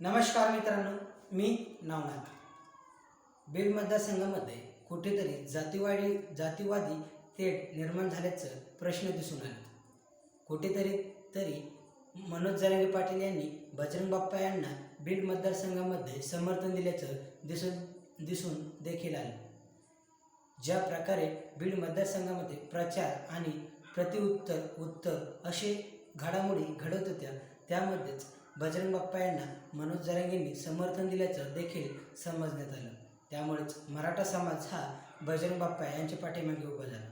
नमस्कार मित्रांनो, मी नवनाथ. बीड मतदारसंघामध्ये कुठेतरी जातीवादी तेढ निर्माण झाल्याचं प्रश्न दिसून आले. कुठेतरी मनोज जरांगे पाटील यांनी बजरंग बाप्पा यांना बीड मतदारसंघामध्ये समर्थन दिल्याचं दिसून देखील आलं. ज्या प्रकारे बीड मतदारसंघामध्ये प्रचार आणि उत्तर असे घडामोडी घडत होत्या, त्यामध्येच बजरंग बाप्पा यांना मनोज जरांगेंनी समर्थन दिल्याचं देखील समजण्यात आलं. त्यामुळेच मराठा समाज हा बजरंग बाप्पा यांच्या पाठीमागे उभा झाला.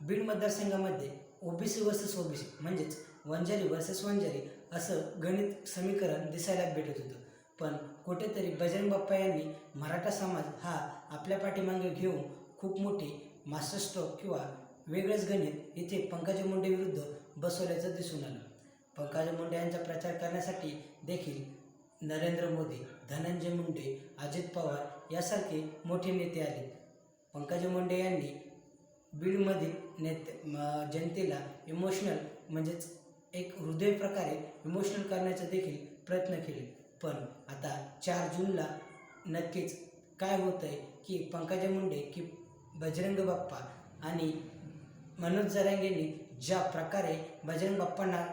बीड मतदारसंघामध्ये ओबीसी वर्सेस ओबीसी म्हणजेच वंजारी वर्सेस वंजारी असं गणित समीकरण दिसायला भेटत होतं. पण कुठेतरी बजरंग बाप्पा यांनी मराठा समाज हा आपल्या पाठीमागे घेऊन खूप मोठी मास्टर स्ट्रोक किंवा वेगळंच गणित इथे पंकजा मुंडे विरुद्ध बसवल्याचं दिसून आलं. पंकजा मुंडे यांचा प्रचार करण्यासाठी देखील नरेंद्र मोदी, धनंजय मुंडे, अजित पवार यासारखे मोठे नेते आले. पंकजा मुंडे यांनी बीडमधील जनतेला इमोशनल म्हणजेच एक हृदय प्रकारे इमोशनल करण्याचा देखील प्रयत्न केले. पण आता 4 जूनला नक्कीच काय होतं आहे की पंकजा मुंडे की बजरंग बाप्पा आणि मनोज जरांगेंनी ज्या प्रकारे बजरंग बाप्पांना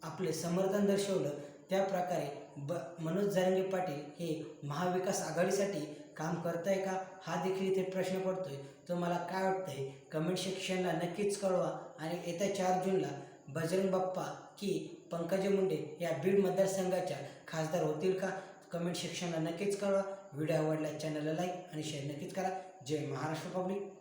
आपले समर्थन दर्शवलं, त्या प्रकारे मनोज जरांगे पाटील हे महाविकास आघाडीसाठी काम करत आहे का, हा देखील इथे प्रश्न पडतोय. तुम्हाला काय वाटतंय कमेंट सेक्शनला नक्कीच कळवा. आणि येत्या 4 जूनला बजरंग बाप्पा की पंकजा मुंडे या बीड मतदारसंघाच्या खासदार होतील का, कमेंट सेक्शनला नक्कीच कळवा. व्हिडिओ आवडला चॅनलला लाईक आणि शेअर नक्कीच करा. जय महाराष्ट्र पब्लिक.